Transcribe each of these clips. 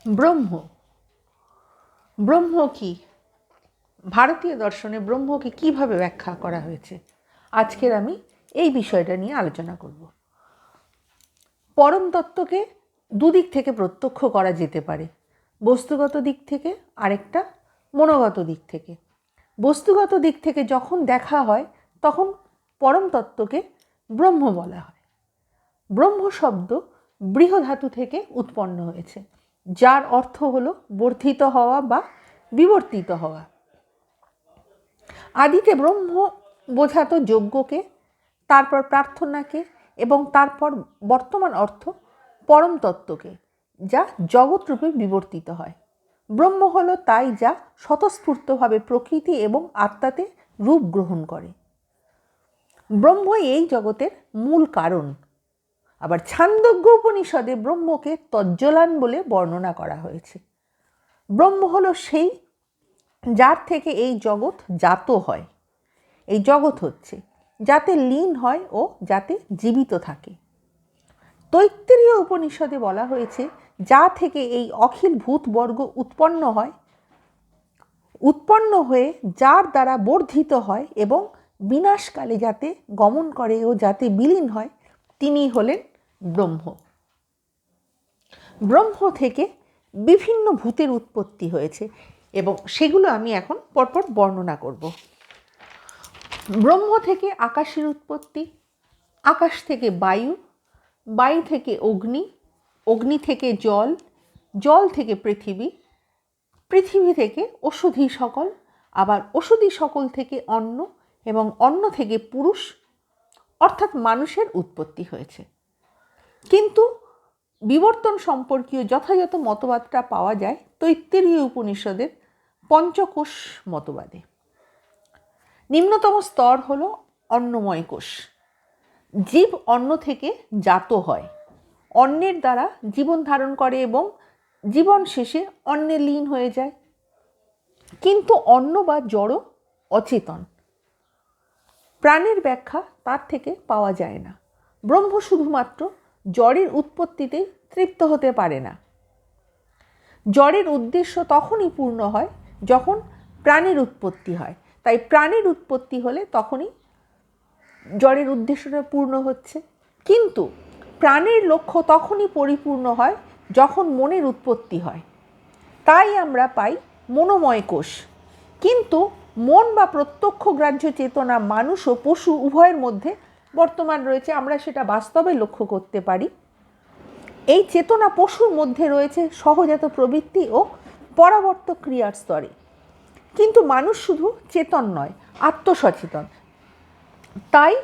ব্রহ্ম ব্রহ্ম কি? ভারতীয় দর্শনে ব্রহ্মকে কিভাবে ব্যাখ্যা করা হয়েছে, আজকের আমি এই বিষয়টা নিয়ে আলোচনা করব। পরম তত্ত্বকে দুদিক থেকে প্রত্যক্ষ করা যেতে পারে, বস্তুগত দিক থেকে, আরেকটা মনোগত দিক থেকে। বস্তুগত দিক থেকে যখন দেখা হয় তখন পরম তত্ত্বকে ব্রহ্ম বলা হয়। ব্রহ্ম শব্দ বৃহধাতু থেকে উৎপন্ন হয়েছে, যার অর্থ হলো বর্ধিত হওয়া বা বিবর্তিত হওয়া। আদিতে ব্রহ্ম বোঝাতো যজ্ঞকে, তারপর প্রার্থনাকে এবং তারপর বর্তমান অর্থ পরম তত্ত্বকে, যা জগৎরূপে বিবর্তিত হয়। ব্রহ্ম হলো তাই যা স্বতঃস্ফূর্তভাবে প্রকৃতি এবং আত্মাতে রূপ গ্রহণ করে। ব্রহ্মই এই জগতের মূল কারণ। আবার ছান্দোগ্য উপনিষদে ব্রহ্মকে তজ্জলান বলে বর্ণনা করা হয়েছে। ব্রহ্ম হলো সেই যার থেকে এই জগৎ জাত হয়। এই জগৎ হচ্ছে যাতে লীন হয় ও যাতে জীবিত থাকে। তৈত্তিরীয় উপনিষদে বলা হয়েছে যা থেকে এই অখিল ভূতবর্গ উৎপন্ন হয়, উৎপন্ন হয়ে যার দ্বারা বর্ধিত হয় এবং বিনাশকালে যাতে গমন করে ও যাতে বিলীন হয়, তিনি হলেন ব্রহ্ম। ব্রহ্ম থেকে বিভিন্ন ভূতের উৎপত্তি হয়েছে এবং সেগুলো আমি এখন পরপর বর্ণনা করব। ব্রহ্ম থেকে আকাশের উৎপত্তি, আকাশ থেকে বায়ু, বায়ু থেকে অগ্নি, অগ্নি থেকে জল, জল থেকে পৃথিবী, পৃথিবী থেকে ওষুধি সকল, আবার ওষুধি সকল থেকে অন্ন এবং অন্ন থেকে পুরুষ অর্থাৎ মানুষের উৎপত্তি হয়েছে। কিন্তু বিবর্তন সম্পর্কীয় যথাযথ মতবাদটা পাওয়া যায় তৈত্তিরীয় উপনিষদের পঞ্চকোষ মতবাদে। নিম্নতম স্তর হলো অন্নময় কোষ। জীব অন্ন থেকে জাত হয়, অন্নের দ্বারা জীবন ধারণ করে এবং জীবন শেষে অন্নে লীন হয়ে যায়। কিন্তু অন্ন বা জড় অচেতন, প্রাণের ব্যাখ্যা তার থেকে পাওয়া যায় না। ব্রহ্ম শুধুমাত্র জড়ের উৎপত্তিতেই তৃপ্ত হতে পারে না। জড়ের উদ্দেশ্য তখনই পূর্ণ হয় যখন প্রাণের উৎপত্তি হয়। তাই প্রাণের উৎপত্তি হলে তখনই জড়ের উদ্দেশ্যটা পূর্ণ হচ্ছে। কিন্তু প্রাণের লক্ষ্য তখনই পরিপূর্ণ হয় যখন মনের উৎপত্তি হয়। তাই আমরা পাই মনোময় কোষ। কিন্তু মন বা প্রত্যক্ষ গ্রাহ্য চেতনা মানুষ ও পশু উভয়ের মধ্যে বর্তমান রয়েছে, আমরা সেটা বাস্তবে লক্ষ্য করতে পারি। এই চেতনা পশুর মধ্যে রয়েছে সহজাত প্রবৃত্তি ও পরাবর্তক ক্রিয়ার স্তরে। কিন্তু মানুষ শুধু চেতন নয়, আত্মসচেতন। তাই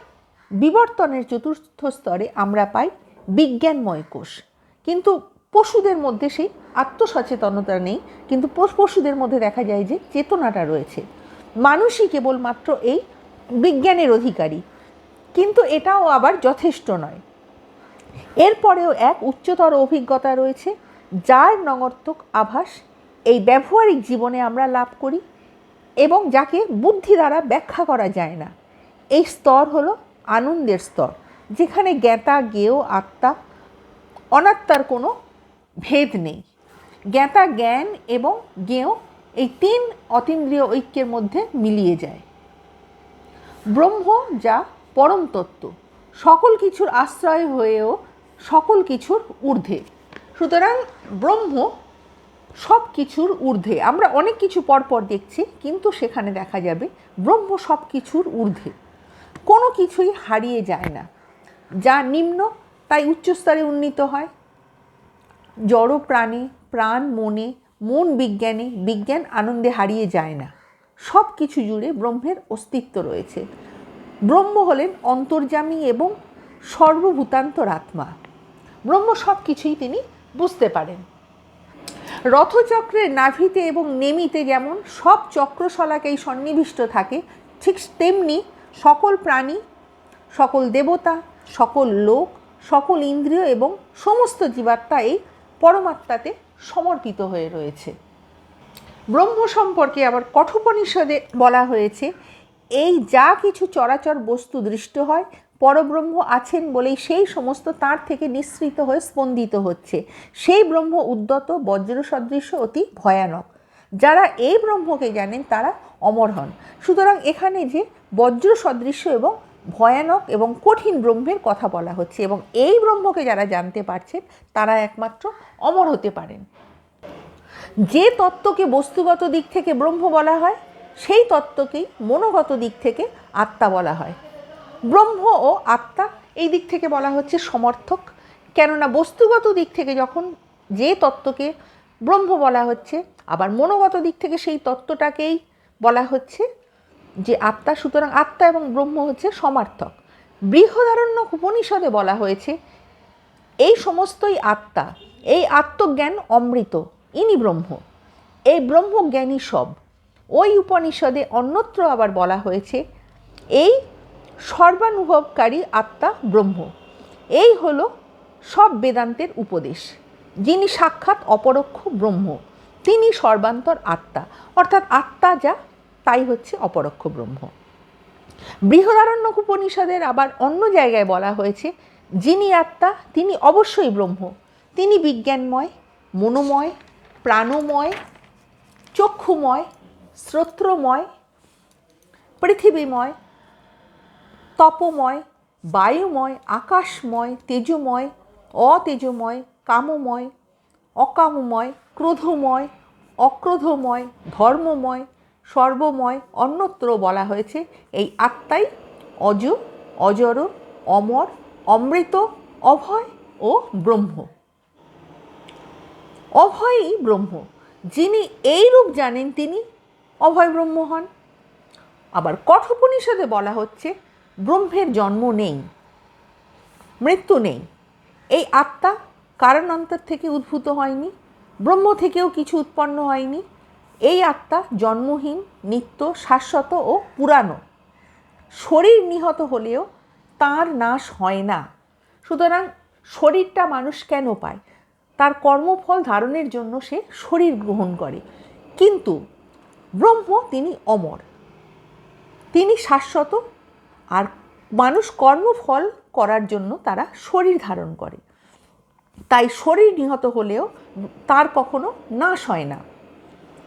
বিবর্তনের চতুর্থ স্তরে আমরা পাই বিজ্ঞানময় কোষ। কিন্তু পশুদের মধ্যে সেই আত্মসচেতনতা নেই, কিন্তু পশুদের মধ্যে দেখা যায় যে চেতনাটা রয়েছে। মানুষই কেবলমাত্র এই বিজ্ঞানের অধিকারী, কিন্তু এটাও আবার যথেষ্ট নয়। এরপরেও এক উচ্চতর অভিজ্ঞতা রয়েছে যার নঙর্তক আভাস এই ব্যবহারিক জীবনে আমরা লাভ করি এবং যাকে বুদ্ধি দ্বারা ব্যাখ্যা করা যায় না। এই স্তর হলো আনন্দের স্তর, যেখানে জ্ঞাতা জ্ঞেয় আত্মা অনাত্মার কোনো ভেদ নেই। জ্ঞাতা জ্ঞান এবং জ্ঞেয় এই তিন অতীন্দ্রিয় ঐক্যের মধ্যে মিলিয়ে যায়। ব্রহ্ম যা পরম তত্ত্ব, সকল কিছুর আশ্রয় হয়েও সকল কিছুর ঊর্ধ্বে। সুতরাং ব্রহ্ম সব কিছুর ঊর্ধ্বে। আমরা অনেক কিছু পরপর দেখছি, কিন্তু সেখানে দেখা যাবে ব্রহ্ম সব কিছুর ঊর্ধ্বে, কোনো কিছুই হারিয়ে যায় না। যা নিম্ন তাই উচ্চস্তরে উন্নীত হয়। জড় প্রাণে, প্রাণ মনে, মন বিজ্ঞানে, বিজ্ঞান আনন্দে হারিয়ে যায় না। সব কিছু জুড়ে ব্রহ্মের অস্তিত্ব রয়েছে। ব্রহ্ম হলেন অন্তর্যামী এবং সর্বভূতান্তর আত্মা। ব্রহ্ম সব কিছুই তিনি বুঝতে পারেন। রথচক্রের নাভিতে এবং নেমিতে যেমন সব চক্রশলাকেই সন্নিবিষ্ট থাকে, ঠিক তেমনি সকল প্রাণী, সকল দেবতা, সকল লোক, সকল ইন্দ্রিয় এবং সমস্ত জীবাত্মা এই পরমাত্মাতে সমর্পিত হয়ে রয়েছে। ব্রহ্ম সম্পর্কে আবার কঠোপনিষদে বলা হয়েছে, এই যা কিছু চরাচর বস্তু দৃষ্ট হয় পরব্রহ্ম আছেন বলেই সেই সমস্ত তার থেকে নিঃসৃত হয়ে স্পন্দিত হচ্ছে। সেই ব্রহ্ম উদ্যত বজ্র সদৃশ্য অতি ভয়ানক। যারা এই ব্রহ্মকে জানেন তারা অমর হন। সুতরাং এখানে যে বজ্র সদৃশ্য এবং ভয়ানক এবং কঠিন ব্রহ্মের কথা বলা হচ্ছে, এবং এই ব্রহ্মকে যারা জানতে পারছেন তারা একমাত্র অমর হতে পারেন। যে তত্ত্বকে বস্তুগত দিক থেকে ব্রহ্ম বলা হয়, সেই তত্ত্বকেই মনোগত দিক থেকে আত্মা বলা হয়। ব্রহ্ম ও আত্মা এই দিক থেকে বলা হচ্ছে সমর্থক, কেননা বস্তুগত দিক থেকে যখন যে তত্ত্বকে ব্রহ্ম বলা হচ্ছে, আবার মনোগত দিক থেকে সেই তত্ত্বটাকেই বলা হচ্ছে যে আত্মা। সুতরাং আত্মা এবং ব্রহ্ম হচ্ছে সমার্থক। বৃহদারণ্যক উপনিষদে বলা হয়েছে এই সমস্তই আত্মা, এই আত্মজ্ঞান অমৃত, ইনি ব্রহ্ম, এই ব্রহ্মজ্ঞানী সব। ওই উপনিষদে অন্যত্র আবার বলা হয়েছে এই সর্বানুভবকারী আত্মা ব্রহ্ম, এই হলো সব বেদান্তের উপদেশ। যিনি সাক্ষাৎ অপরোক্ষ ব্রহ্ম, তিনি সর্বান্তর আত্মা, অর্থাৎ আত্মা যা তাই হচ্ছে অপরোক্ষ ব্রহ্ম। বৃহদারণ্যক উপনিষদের আবার অন্য জায়গায় বলা হয়েছে যিনি আত্মা তিনি অবশ্যই ব্রহ্ম, তিনি বিজ্ঞানময়, মনোময়, প্রাণময়, চক্ষুময়, শ্রোত্রময়, পৃথিবীময়, তপময়, বায়ুময়, আকাশময়, তেজময়, অতেজময়, কামময়, অকামময়, ক্রোধময়, অক্রোধময়, ধর্মময়, সর্বময়। অন্যত্র বলা হয়েছে এই আত্মাই অজ, অজর, অমর, অমৃত, অভয় ও ব্রহ্ম। অভয়ই ব্রহ্ম, যিনি এই রূপ জানেন তিনি অভয় ব্রহ্ম হন। আবার কঠোপনিষদে বলা হচ্ছে ব্রহ্মের জন্ম নেই, মৃত্যু নেই। এই আত্মা কারণান্তর থেকে উদ্ভূত হয়নি, ব্রহ্ম থেকেও কিছু উৎপন্ন হয়নি। এই আত্মা জন্মহীন, নিত্য, শাশ্বত ও পুরানো। শরীর নিহত হলেও তার নাশ হয় না। সুতরাং শরীরটা মানুষ কেন পায়? তার কর্মফল ধারণের জন্য সে শরীর গ্রহণ করে, কিন্তু ব্রহ্ম তিনি অমর, তিনি শাশ্বত। আর মানুষ কর্মফল করার জন্য তারা শরীর ধারণ করে, তাই শরীর নিহত হলেও তার কখনো নাশ হয় না।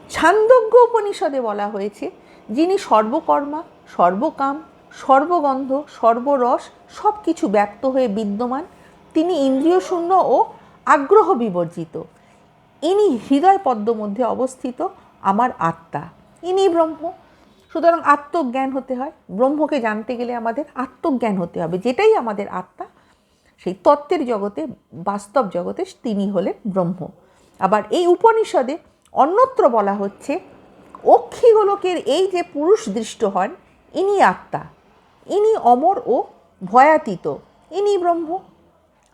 ছান্দোগ্য উপনিষদে বলা হয়েছে যিনি সর্বকর্মা, সর্বকাম, সর্বগন্ধ, সর্বরস সব কিছু ব্যক্ত হয়ে বিদ্যমান, তিনি ইন্দ্রিয় শূন্য ও আগ্রহ বিবর্জিত, ইনি হৃদয় পদ্ম মধ্যে অবস্থিত আমার আত্মা, ইনি ব্রহ্ম। সুতরাং আত্মজ্ঞান হতে হয়। ব্রহ্মকে জানতে গেলে আমাদের আত্মজ্ঞান হতে হবে, যেটাই আমাদের আত্মা, সেই তত্ত্বের জগতে, বাস্তব জগতে তিনি হলেন ব্রহ্ম। আবার এই উপনিষদে অন্যত্র বলা হচ্ছে অক্ষিগোলকের এই যে পুরুষ দৃষ্ট হন ইনি আত্মা, ইনি অমর ও ভয়াতীত, ইনি ব্রহ্ম।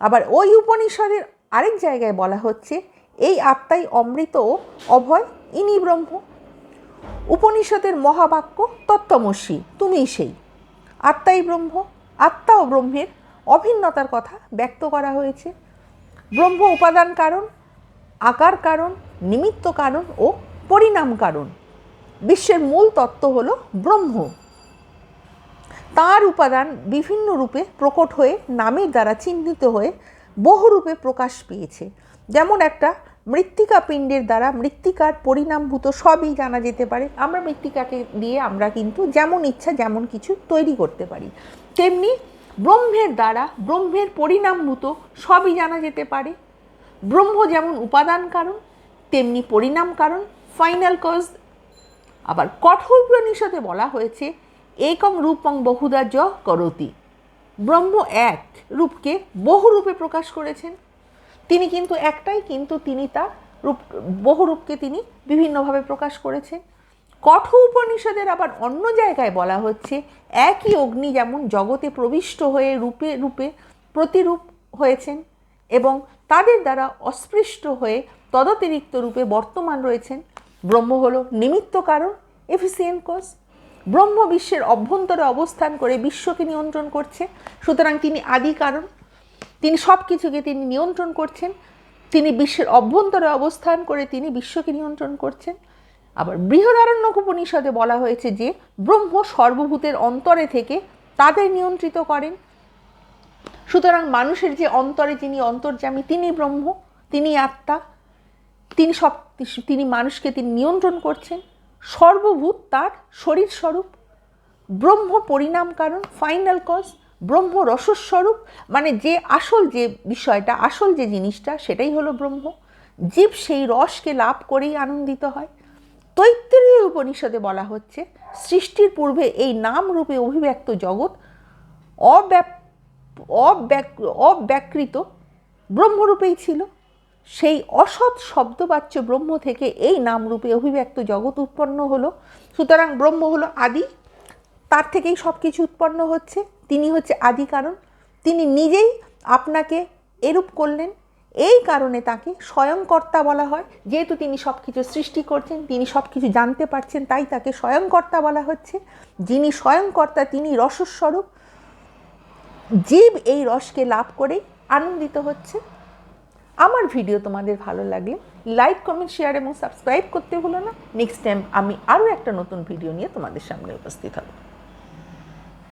আবার ওই উপনিষদের আরেক জায়গায় বলা হচ্ছে এই আত্মাই অমৃত ও অভয়, ইনি ব্রহ্ম। উপনিষদের মহাবাক্য তত্ত্বমসি, তুমি সেই। আত্মাই ব্রহ্ম, আত্মা ও ব্রহ্মের অভিন্নতার কথা ব্যক্ত করা হয়েছে। ব্রহ্ম উপাদান কারণ, আকার কারণ, নিমিত্ত কারণ ও পরিণাম কারণ। বিশ্বের মূল তত্ত্ব হল ব্রহ্ম। তার উপাদান বিভিন্ন রূপে প্রকট হয়ে নামের দ্বারা চিহ্নিত হয়ে বহু রূপে প্রকাশ পেয়েছে। যেমন একটা মৃত্তিকা পিণ্ডের দ্বারা মৃত্তিকার পরিণামভূত সবই জানা যেতে পারে। আমরা মৃত্তিকাকে দিয়ে আমরা কিন্তু যেমন ইচ্ছা যেমন কিছু তৈরি করতে পারি, তেমনি ব্রহ্মের দ্বারা ব্রহ্মের পরিণামভূত সবই জানা যেতে পারে। ব্রহ্ম যেমন উপাদান কারণ তেমনি পরিণাম কারণ, ফাইনাল কজ। আবার কঠোপনিষদে বলা হয়েছে একং রূপং বহুধা য করতি, ব্রহ্ম এক রূপকে বহু রূপে প্রকাশ করেছেন। তিনি কিন্তু একটাই, কিন্তু তিনি তার রূপ বহু রূপকে তিনি বিভিন্নভাবে প্রকাশ করেছেন। কঠোপনিষদের আবার অন্য জায়গায় বলা হচ্ছে একই অগ্নি যেমন জগতে প্রবিষ্ট হয়ে রূপে রূপে প্রতিরূপ হয়েছেন এবং তাদের দ্বারা অস্পৃষ্ট হয়ে তদতিরিক্ত রূপে বর্তমান রয়েছেন। ব্রহ্ম হলো নিমিত্ত কারণ, এফিসিয়েন্ট কজ। ব্রহ্ম বিশ্বের অভ্যন্তরে অবস্থান করে বিশ্বকে নিয়ন্ত্রণ করছে, সুতরাং তিনি আদি কারণ, তিনি সব কিছুকে তিনি নিয়ন্ত্রণ করছেন। তিনি বিশ্বের অভ্যন্তরে অবস্থান করে তিনি বিশ্বকে নিয়ন্ত্রণ করছেন। আবার বৃহদারণ্যক উপনিষদে বলা হয়েছে যে ব্রহ্ম সর্বভূতের অন্তরে থেকে তাদের নিয়ন্ত্রিত করেন। সুতরাং মানুষের যে অন্তরে যিনি অন্তর্যামী, তিনি ব্রহ্ম, তিনি আত্মা, তিনি মানুষকে তিনি নিয়ন্ত্রণ করছেন। সর্বভূত তার শরীর স্বরূপ। ব্রহ্ম পরিণাম কারণ, ফাইনাল কজ। ব্রহ্ম রসস্বরূপ, মানে যে আসল যে বিষয়টা, আসল যে জিনিসটা, সেটাই হলো ব্রহ্ম। জীব সেই রসকে লাভ করেই আনন্দিত হয়। তৈত্তরীয় উপনিষদে বলা হচ্ছে, সৃষ্টির পূর্বে এই নাম রূপে অভিব্যক্ত জগৎ অব্যাকৃত ব্রহ্মরূপেই ছিল। সেই অসৎ শব্দবাচ্য ব্রহ্ম থেকে এই নামরূপে অভিব্যক্ত জগৎ উৎপন্ন হলো। সুতরাং ব্রহ্ম হলো আদি, তার থেকেই সব কিছু উৎপন্ন হচ্ছে। তিনি হচ্ছে আদি কারণ। তিনি নিজেই আপনাকে এরূপ করলেন, এই কারণে তাকে স্বয়ংকর্তা বলা হয়। যেহেতু তিনি সব কিছু সৃষ্টি করছেন, তিনি সব কিছু জানতে পারছেন, তাই তাকে স্বয়ংকর্তা বলা হচ্ছে। যিনি স্বয়ংকর্তা তিনি রসস্বরূপ। জীব এই রসকে লাভ করেই আনন্দিত হচ্ছে। আমার ভিডিও তোমাদের ভালো লাগলে লাইক, কমেন্ট, শেয়ার এবং সাবস্ক্রাইব করতে ভুলো না। নেক্সট টাইম আমি আরও একটা নতুন ভিডিও নিয়ে তোমাদের সামনে উপস্থিত হব।